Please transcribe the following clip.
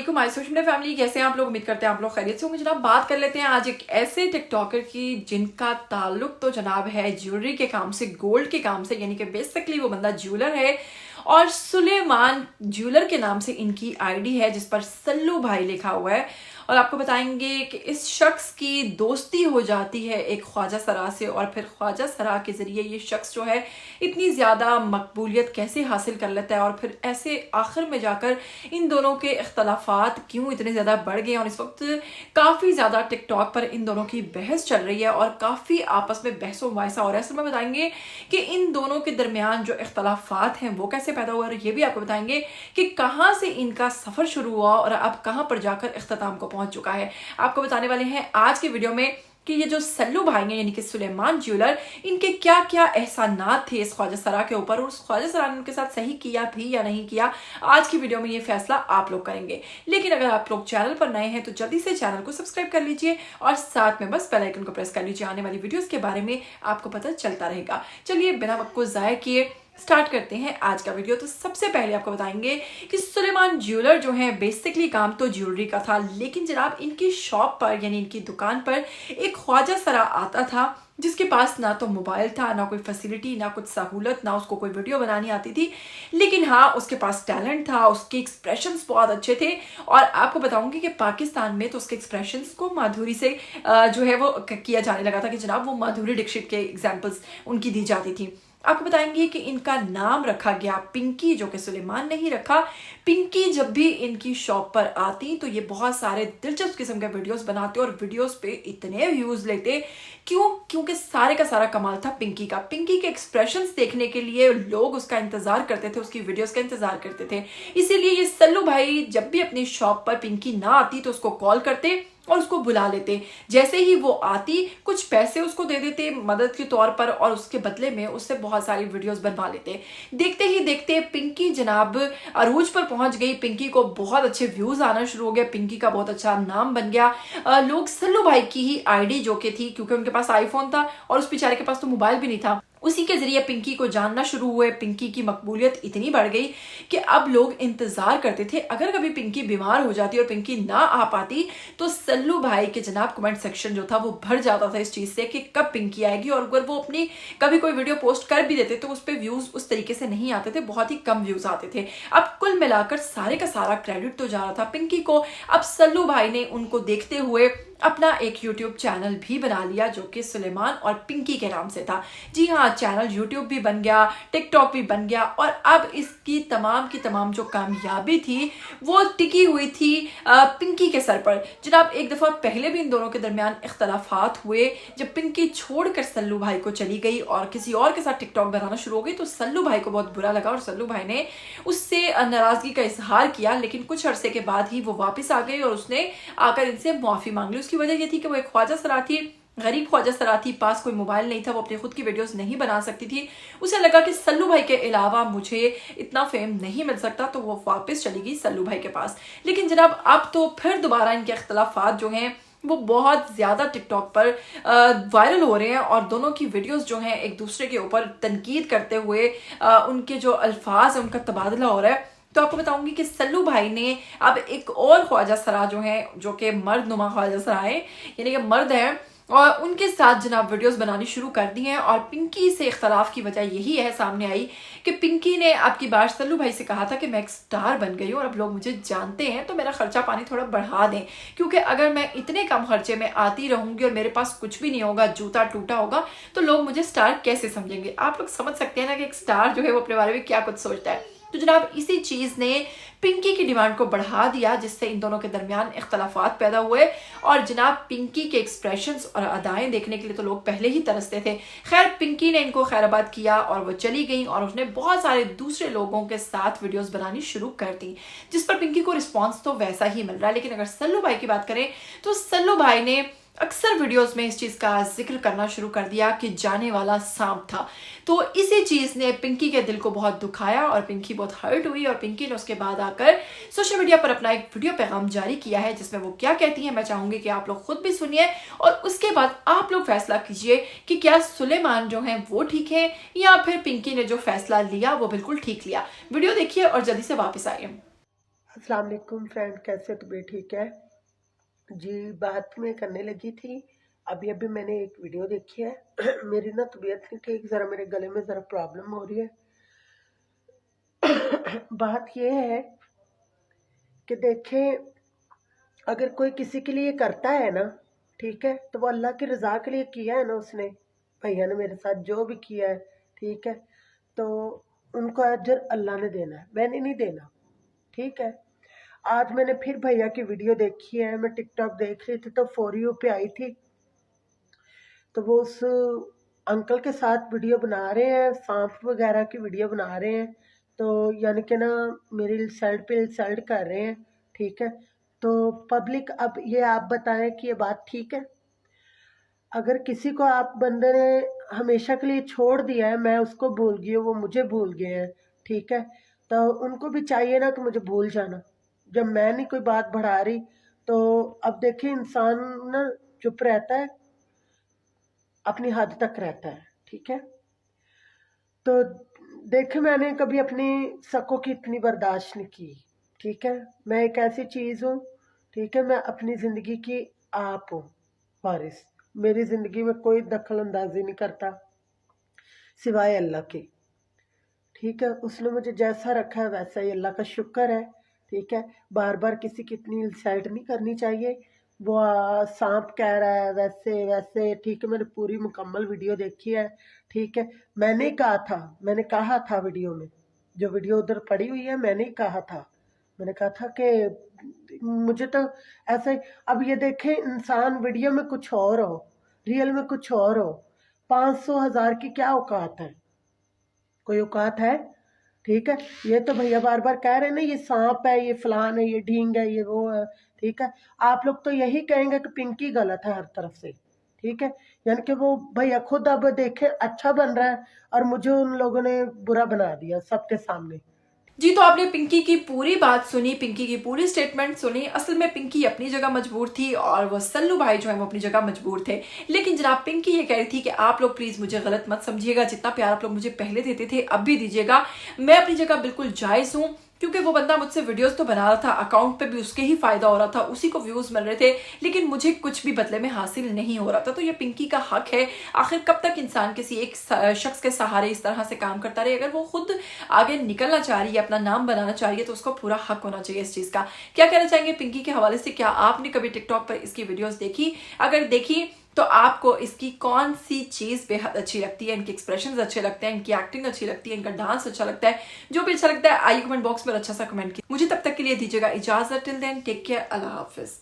वालेकुम my social media family, कैसे हैं आप लोग। उम्मीद करते हैं आप लोग खैरियत से होंगे। जनाब बात कर लेते हैं आज एक ऐसे टिकटॉकर की जिनका ताल्लुक तो जनाब है ज्वेलरी के काम से, गोल्ड के काम से, यानी कि बेसिकली वो बंदा ज्वेलर है और सुलेमान ज्वेलर के नाम से इनकी आईडी है जिस पर सल्लू भाई लिखा हुआ है। और आपको बताएंगे कि इस शख्स की दोस्ती हो जाती है एक ख्वाजा सरा से और फिर ख्वाजा सरा के ज़रिए ये शख्स जो है इतनी ज़्यादा मकबूलियत कैसे हासिल कर लेता है और फिर ऐसे आखिर में जाकर इन दोनों के इख्तलाफात क्यों इतने ज़्यादा बढ़ गए। और इस वक्त काफ़ी ज़्यादा टिकटॉक पर इन दोनों की बहस चल रही है और काफ़ी आपस में बहसो मुबाहिसा हो रहा है। असल में बताएंगे कि इन दोनों के दरमियान जो इख्तलाफात हैं वो कैसे पैदा हुआ और ये भी आपको बताएंगे कि कहाँ से इनका सफ़र शुरू हुआ और अब कहाँ पर जाकर इख्तिताम को पहुंच चुका है। आपको बताने वाले हैं आज की वीडियो में कि ये जो सल्लू भाई हैं यानी कि सुलेमान ज्वेलर, इनके क्या क्या एहसानात थे इस ख्वाजा सरा के ऊपर और उस ख्वाजा सरा ने उनके साथ सही किया भी या नहीं किया। आज की वीडियो में ये फैसला आप लोग करेंगे। लेकिन अगर आप लोग चैनल पर नए हैं तो जल्दी से चैनल को सब्सक्राइब कर लीजिए और साथ में बस बेल आइकन को प्रेस कर लीजिए। आने वाली वीडियोस के बारे में आपको पता चलता रहेगा। चलिए बिना वक्त को ज़ाया किए स्टार्ट करते हैं आज का वीडियो। तो सबसे पहले आपको बताएंगे कि सुलेमान ज्वेलर जो है बेसिकली काम तो ज्वेलरी का था, लेकिन जनाब इनकी शॉप पर यानी इनकी दुकान पर एक ख्वाजा सरा आता था जिसके पास ना तो मोबाइल था, ना कोई फैसिलिटी, ना कुछ सहूलत, ना उसको कोई वीडियो बनानी आती थी, लेकिन हाँ उसके पास टैलेंट था, उसके एक्सप्रेशंस बहुत अच्छे थे। और आपको बताऊंगी कि पाकिस्तान में तो उसके एक्सप्रेशंस को माधुरी से जो है वो किया जाने लगा था कि जनाब वो माधुरी दीक्षित के एग्जाम्पल्स उनकी दी जाती थी। आपको बताएंगे कि इनका नाम रखा गया पिंकी, जो कि सुलेमान ने ही रखा। पिंकी जब भी इनकी शॉप पर आती तो ये बहुत सारे दिलचस्प किस्म के वीडियोस बनाते और वीडियोस पे इतने व्यूज लेते। क्यों? क्योंकि सारे का सारा कमाल था पिंकी का। पिंकी के एक्सप्रेशंस देखने के लिए लोग उसका इंतजार करते थे, उसकी वीडियोस का इंतजार करते थे। इसीलिए ये सल्लू भाई जब भी अपनी शॉप पर पिंकी ना आती तो उसको कॉल करते और उसको बुला लेते। जैसे ही वो आती कुछ पैसे उसको दे देते मदद के तौर पर और उसके बदले में उससे बहुत सारी वीडियोस बनवा लेते। देखते ही देखते पिंकी जनाब अरूज पर पहुंच गई। पिंकी को बहुत अच्छे व्यूज आना शुरू हो गए, पिंकी का बहुत अच्छा नाम बन गया। लोग सल्लू भाई की ही आईडी जो कि थी, क्योंकि उनके पास आईफोन था और उस बेचारे के पास तो मोबाइल भी नहीं था, उसी के जरिए पिंकी को जानना शुरू हुए। पिंकी की मकबूलियत इतनी बढ़ गई कि अब लोग इंतजार करते थे अगर कभी पिंकी बीमार हो जाती और पिंकी ना आ पाती तो सल्लू भाई के जनाब कमेंट सेक्शन जो था वो भर जाता था इस चीज से कि कब पिंकी आएगी। और अगर वो अपनी कभी कोई वीडियो पोस्ट कर भी देते तो उस पर व्यूज उस तरीके से नहीं आते थे, बहुत ही कम व्यूज आते थे। अब कुल मिलाकर सारे का सारा क्रेडिट तो जा रहा था पिंकी को। अब सल्लू भाई ने उनको देखते हुए अपना एक यूट्यूब चैनल भी बना लिया जो कि सुलेमान और पिंकी के नाम से था। जी हाँ, चैनल यूट्यूब भी बन गया, टिकटॉक भी बन गया और अब इसकी तमाम की तमाम जो कामयाबी थी वो टिकी हुई थी पिंकी के सर पर। जनाब एक दफ़ा पहले भी इन दोनों के दरमियान इख्तलाफात हुए जब पिंकी छोड़कर सल्लू भाई को चली गई और किसी और के साथ टिकटॉक बनाना शुरू हो गई तो सल्लू भाई को बहुत बुरा लगा और सल्लू भाई ने उससे नाराज़गी का इजहार किया। लेकिन कुछ अरसे के बाद ही वो वापस आ गई और उसने आकर इनसे माफ़ी मांग ली। उसकी वजह ये थी कि वो एक ख्वाजा सरा थी, गरीब ख्वाजा सरा थी, पास कोई मोबाइल नहीं था, वो अपनी खुद की वीडियोस नहीं बना सकती थी। उसे लगा कि सल्लू भाई के अलावा मुझे इतना फेम नहीं मिल सकता, तो वो वापस चली गई सल्लू भाई के पास। लेकिन जनाब अब तो फिर दोबारा इनके इख्तलाफात जो हैं वो बहुत ज़्यादा टिकटॉक पर वायरल हो रहे हैं और दोनों की वीडियोस जो हैं एक दूसरे के ऊपर तनकीद करते हुए उनके जो अल्फाज है उनका तबादला हो रहा है। तो आपको बताऊंगी कि सल्लू भाई ने अब एक और ख्वाजा सरा जो है, जो कि मर्द नुमा ख्वाजा सरा है, यानी कि मर्द है, और उनके साथ जनाब वीडियोस बनानी शुरू कर दी हैं। और पिंकी से इख्तलाफ की वजह यही है सामने आई कि पिंकी ने अब की बार सल्लू भाई से कहा था कि मैं एक स्टार बन गई हूँ और अब लोग मुझे जानते हैं तो मेरा खर्चा पानी थोड़ा बढ़ा दें, क्योंकि अगर मैं इतने कम खर्चे में आती रहूंगी और मेरे पास कुछ भी नहीं होगा, जूता टूटा होगा, तो लोग मुझे स्टार कैसे समझेंगे। आप लोग समझ सकते हैं ना कि एक स्टार जो है वो अपने बारे में क्या कुछ सोचता है। तो जनाब इसी चीज़ ने पिंकी की डिमांड को बढ़ा दिया जिससे इन दोनों के दरमियान इख्तलाफात पैदा हुए। और जनाब पिंकी के एक्सप्रेशंस और अदाएं देखने के लिए तो लोग पहले ही तरसते थे। खैर पिंकी ने इनको खैराबाद किया और वो चली गई और उसने बहुत सारे दूसरे लोगों के साथ वीडियोस बनानी शुरू कर दी जिस पर पिंकी को रिस्पॉन्स तो वैसा ही मिल रहा है। लेकिन अगर सल्लू भाई की बात करें तो सल्लू भाई ने अक्सर वीडियोस में इस चीज़ का जिक्र करना शुरू कर दिया कि जाने वाला सांप था। तो इसी चीज़ ने पिंकी के दिल को बहुत दुखाया और पिंकी बहुत हर्ट हुई और पिंकी ने उसके बाद आकर सोशल मीडिया पर अपना एक वीडियो पैगाम जारी किया है जिसमें वो क्या कहती है मैं चाहूंगी कि आप लोग खुद भी सुनिए और उसके बाद आप लोग फैसला कीजिए कि क्या सुलेमान जो है वो ठीक है या फिर पिंकी ने जो फैसला लिया वो बिल्कुल ठीक लिया। वीडियो देखिए और जल्दी से वापस आइए। अस्सलाम वालेकुम फ्रेंड, कैसे तबीयत ठीक है जी। बात मैं करने लगी थी, अभी मैंने एक वीडियो देखी है मेरी ना तबीयत नहीं ठीक, ज़रा मेरे गले में ज़रा प्रॉब्लम हो रही है। बात ये है कि देखें, अगर कोई किसी के लिए करता है ना, ठीक है, तो वो अल्लाह की रज़ा के लिए किया है ना उसने। भैया ने मेरे साथ जो भी किया है, ठीक है, तो उनको अजर अल्लाह ने देना है, मैंने नहीं देना। ठीक है, आज मैंने फिर भैया की वीडियो देखी है, मैं टिकटॉक देख रही थी तो फॉर यू पे आई थी, तो वो उस अंकल के साथ वीडियो बना रहे हैं, सांप वगैरह की वीडियो बना रहे हैं, तो यानी कि ना मेरी इंसल्ट पे इंसल्ट कर रहे हैं। ठीक है, तो पब्लिक, अब ये आप बताएं कि ये बात ठीक है? अगर किसी को आप बंदे ने हमेशा के लिए छोड़ दिया है, मैं उसको भूल गई हूँ, वो मुझे भूल गए हैं, ठीक है, तो उनको भी चाहिए ना कि मुझे भूल जाना। जब मैं नहीं कोई बात बढ़ा रही, तो अब देखिए, इंसान ना चुप रहता है, अपनी हद तक रहता है। ठीक है, तो देखे, मैंने कभी अपनी सकों की इतनी बर्दाश्त नहीं की। ठीक है, मैं एक ऐसी चीज़ हूँ, ठीक है, मैं अपनी ज़िंदगी की आप हूँ वारिस। मेरी ज़िंदगी में कोई दखल अंदाजी नहीं करता सिवाय अल्लाह के। ठीक है, उसने मुझे जैसा रखा है वैसा ही अल्लाह का शुक्र है। ठीक है, बार बार किसी की इतनी इंसल्ट नहीं करनी चाहिए। वो सांप कह रहा है वैसे वैसे, ठीक है, मैंने पूरी मुकम्मल वीडियो देखी है। ठीक है, मैंने कहा था वीडियो में, जो वीडियो उधर पड़ी हुई है, मैंने कहा था कि मुझे तो ऐसे। अब ये देखें, इंसान वीडियो में कुछ और हो, रियल में कुछ और हो, 500 1000 की क्या औकात है? कोई औकात है? ठीक है, ये तो भैया बार बार कह रहे हैं ना, ये सांप है, ये फलान है, ये ढींग है, ये वो है। ठीक है, आप लोग तो यही कहेंगे कि पिंकी गलत है हर तरफ से। ठीक है, यानी कि वो भैया खुद अब देखे अच्छा बन रहा है और मुझे उन लोगों ने बुरा बना दिया सबके सामने। जी, तो आपने पिंकी की पूरी बात सुनी, पिंकी की पूरी स्टेटमेंट सुनी। असल में पिंकी अपनी जगह मजबूर थी और वो सल्लू भाई जो है वो अपनी जगह मजबूर थे। लेकिन जनाब पिंकी ये कह रही थी कि आप लोग प्लीज मुझे गलत मत समझिएगा, जितना प्यार आप लोग मुझे पहले देते थे अब भी दीजिएगा। मैं अपनी जगह बिल्कुल जायज हूँ, क्योंकि वो बंदा मुझसे वीडियोस तो बना रहा था, अकाउंट पे भी उसके ही फायदा हो रहा था, उसी को व्यूज मिल रहे थे, लेकिन मुझे कुछ भी बदले में हासिल नहीं हो रहा था। तो ये पिंकी का हक है। आखिर कब तक इंसान किसी एक शख्स के सहारे इस तरह से काम करता रहे? अगर वो खुद आगे निकलना चाह रही है, अपना नाम बनाना चाह रही है, तो उसको पूरा हक होना चाहिए इस चीज का। क्या कहना चाहेंगे पिंकी के हवाले से? क्या आपने कभी टिकटॉक पर इसकी वीडियोस देखी? अगर देखी तो आपको इसकी कौन सी चीज बेहद अच्छी लगती है? इनके एक्सप्रेशंस अच्छे लगते हैं, इनकी एक्टिंग अच्छी लगती है, इनका डांस अच्छा लगता है? जो भी अच्छा लगता है आइए कमेंट बॉक्स में अच्छा सा कमेंट कीजिए। मुझे तब तक के लिए दीजिएगा इजाजत। टिल देन टेक केयर, अल्लाह हाफिज।